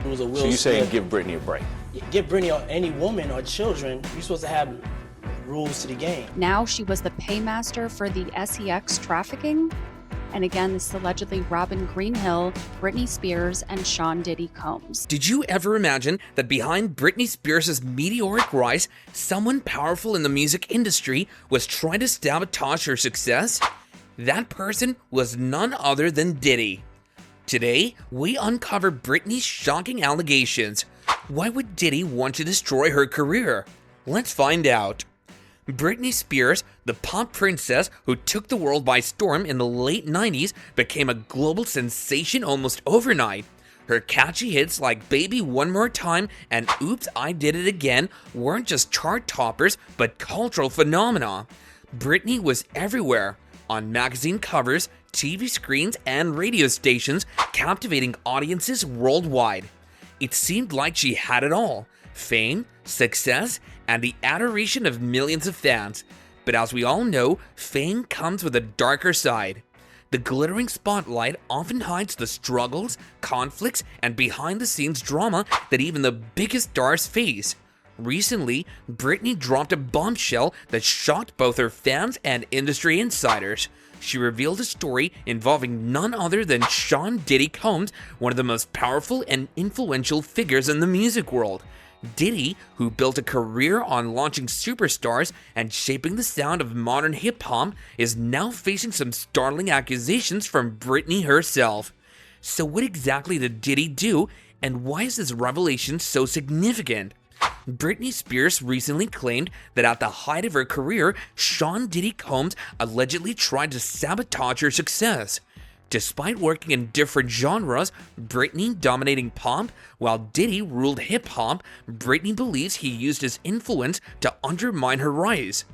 was a Will So you're saying Smith. give Britney a break? Give Britney or any woman or children, you're supposed to have rules to the game. Now she was the paymaster for the sex trafficking. And again, this is allegedly Robin Greenhill, Britney Spears, and Sean Diddy Combs. Did you ever imagine that behind Britney Spears' meteoric rise, someone powerful in the music industry was trying to sabotage her success? That person was none other than Diddy. Today, we uncover Britney's shocking allegations. Why would Diddy want to destroy her career? Let's find out. Britney Spears, the pop princess who took the world by storm in the late 90s, became a global sensation almost overnight. Her catchy hits like Baby One More Time and Oops, I Did It Again weren't just chart toppers, but cultural phenomena. Britney was everywhere, on magazine covers, TV screens, and radio stations, captivating audiences worldwide. It seemed like she had it all: fame, success, and the adoration of millions of fans. But as we all know, fame comes with a darker side. The glittering spotlight often hides the struggles, conflicts, and behind-the-scenes drama that even the biggest stars face. Recently, Britney dropped a bombshell that shocked both her fans and industry insiders. She revealed a story involving none other than Sean Diddy Combs, one of the most powerful and influential figures in the music world. Diddy, who built a career on launching superstars and shaping the sound of modern hip-hop, is now facing some startling accusations from Britney herself. So what exactly did Diddy do, and why is this revelation so significant? Britney Spears recently claimed that at the height of her career, Sean Diddy Combs allegedly tried to sabotage her success. Despite working in different genres, Britney dominating pop, while Diddy ruled hip-hop, Britney believes he used his influence to undermine her rise.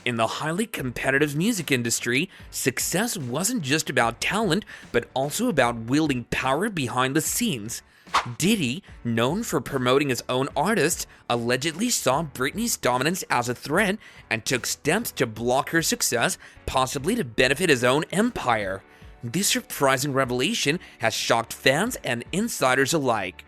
In the highly competitive music industry, success wasn't just about talent, but also about wielding power behind the scenes. Diddy, known for promoting his own artists, allegedly saw Britney's dominance as a threat and took steps to block her success, possibly to benefit his own empire. This surprising revelation has shocked fans and insiders alike.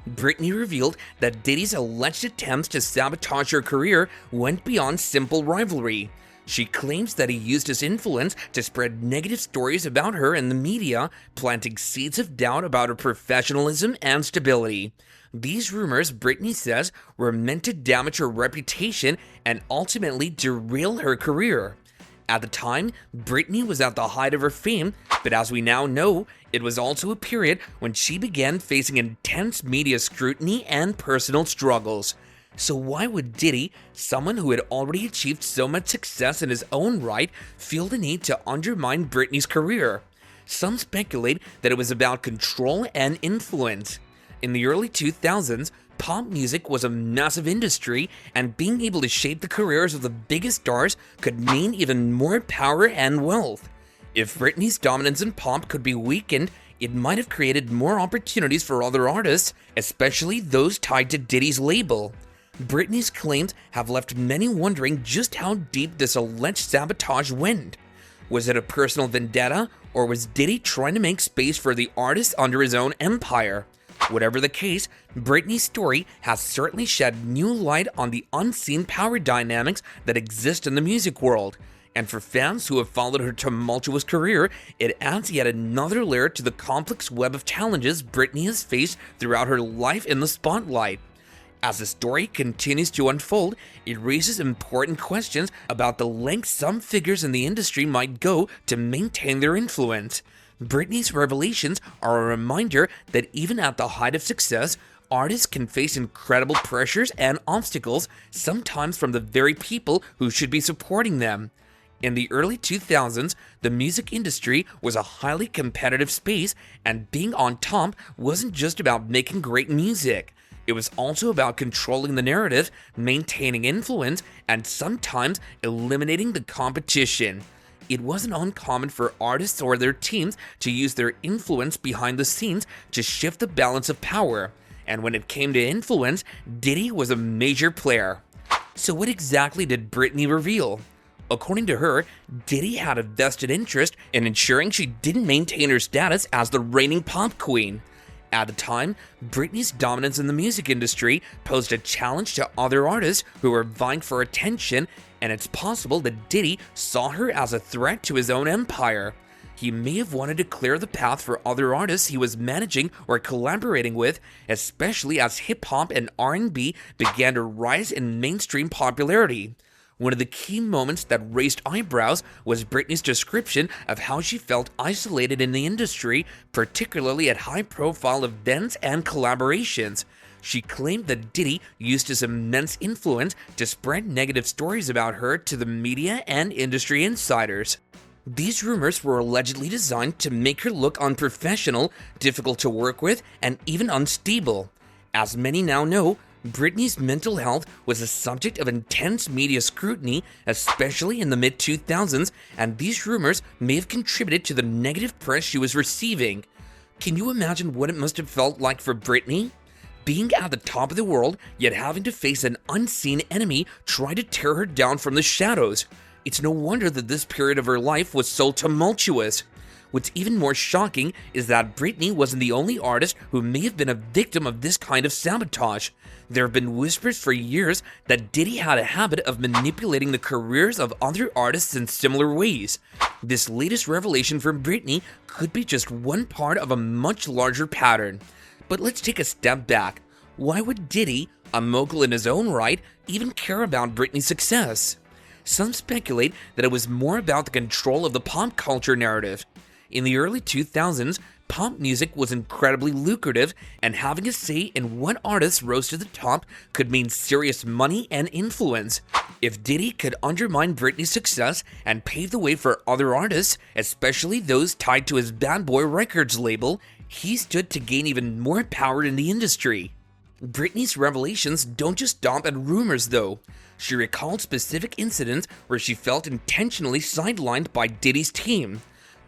Britney revealed that Diddy's alleged attempts to sabotage her career went beyond simple rivalry. She claims that he used his influence to spread negative stories about her in the media, planting seeds of doubt about her professionalism and stability. These rumors, Britney says, were meant to damage her reputation and ultimately derail her career. At the time, Britney was at the height of her fame, but as we now know, it was also a period when she began facing intense media scrutiny and personal struggles. So why would Diddy, someone who had already achieved so much success in his own right, feel the need to undermine Britney's career? Some speculate that it was about control and influence. In the early 2000s, pop music was a massive industry, and being able to shape the careers of the biggest stars could mean even more power and wealth. If Britney's dominance in pop could be weakened, it might have created more opportunities for other artists, especially those tied to Diddy's label. Britney's claims have left many wondering just how deep this alleged sabotage went. Was it a personal vendetta, or was Diddy trying to make space for the artist under his own empire? Whatever the case, Britney's story has certainly shed new light on the unseen power dynamics that exist in the music world. And for fans who have followed her tumultuous career, it adds yet another layer to the complex web of challenges Britney has faced throughout her life in the spotlight. As the story continues to unfold, it raises important questions about the lengths some figures in the industry might go to maintain their influence. Britney's revelations are a reminder that even at the height of success, artists can face incredible pressures and obstacles, sometimes from the very people who should be supporting them. In the early 2000s, the music industry was a highly competitive space, and being on top wasn't just about making great music. It was also about controlling the narrative, maintaining influence, and sometimes eliminating the competition. It wasn't uncommon for artists or their teams to use their influence behind the scenes to shift the balance of power. And when it came to influence, Diddy was a major player. So what exactly did Britney reveal? According to her, Diddy had a vested interest in ensuring she didn't maintain her status as the reigning pop queen. At the time, Britney's dominance in the music industry posed a challenge to other artists who were vying for attention, and it's possible that Diddy saw her as a threat to his own empire. He may have wanted to clear the path for other artists he was managing or collaborating with, especially as hip-hop and R&B began to rise in mainstream popularity. One of the key moments that raised eyebrows was Britney's description of how she felt isolated in the industry, particularly at high-profile events and collaborations. She claimed that Diddy used his immense influence to spread negative stories about her to the media and industry insiders. These rumors were allegedly designed to make her look unprofessional, difficult to work with, and even unstable. As many now know, Britney's mental health was a subject of intense media scrutiny, especially in the mid-2000s, and these rumors may have contributed to the negative press she was receiving. Can you imagine what it must have felt like for Britney? Being at the top of the world, yet having to face an unseen enemy try to tear her down from the shadows. It's no wonder that this period of her life was so tumultuous. What's even more shocking is that Britney wasn't the only artist who may have been a victim of this kind of sabotage. There have been whispers for years that Diddy had a habit of manipulating the careers of other artists in similar ways. This latest revelation from Britney could be just one part of a much larger pattern. But let's take a step back. Why would Diddy, a mogul in his own right, even care about Britney's success? Some speculate that it was more about the control of the pop culture narrative. In the early 2000s, pop music was incredibly lucrative, and having a say in what artists rose to the top could mean serious money and influence. If Diddy could undermine Britney's success and pave the way for other artists, especially those tied to his Bad Boy Records label, he stood to gain even more power in the industry. Britney's revelations don't just stop at rumors, though. She recalled specific incidents where she felt intentionally sidelined by Diddy's team.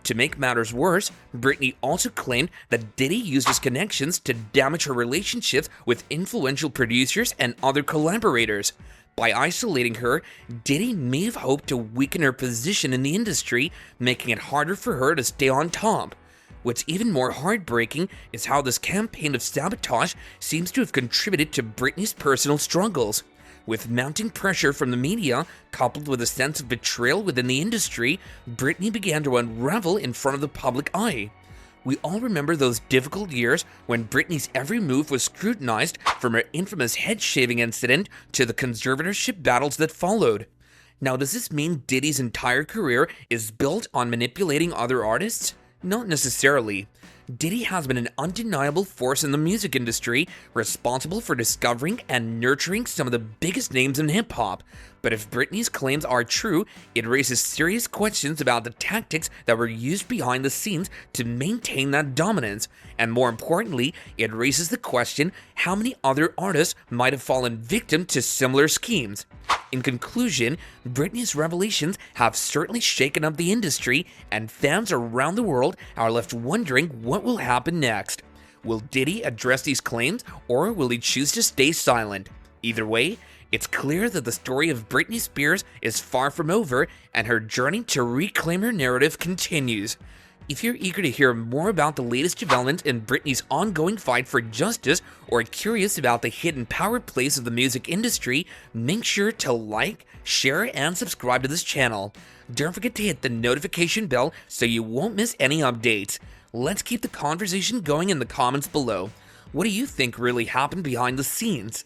To make matters worse, Britney also claimed that Diddy used his connections to damage her relationships with influential producers and other collaborators. By isolating her, Diddy may have hoped to weaken her position in the industry, making it harder for her to stay on top. What's even more heartbreaking is how this campaign of sabotage seems to have contributed to Britney's personal struggles. With mounting pressure from the media, coupled with a sense of betrayal within the industry, Britney began to unravel in front of the public eye. We all remember those difficult years when Britney's every move was scrutinized, from her infamous head-shaving incident to the conservatorship battles that followed. Now, does this mean Diddy's entire career is built on manipulating other artists? Not necessarily. Diddy has been an undeniable force in the music industry, responsible for discovering and nurturing some of the biggest names in hip-hop. But if Britney's claims are true, it raises serious questions about the tactics that were used behind the scenes to maintain that dominance. And more importantly, it raises the question how many other artists might have fallen victim to similar schemes. In conclusion, Britney's revelations have certainly shaken up the industry, and fans around the world are left wondering what will happen next. Will Diddy address these claims, or will he choose to stay silent? Either way, it's clear that the story of Britney Spears is far from over, and her journey to reclaim her narrative continues. If you're eager to hear more about the latest developments in Britney's ongoing fight for justice, or curious about the hidden power plays of the music industry, make sure to like, share, and subscribe to this channel. Don't forget to hit the notification bell so you won't miss any updates. Let's keep the conversation going in the comments below. What do you think really happened behind the scenes?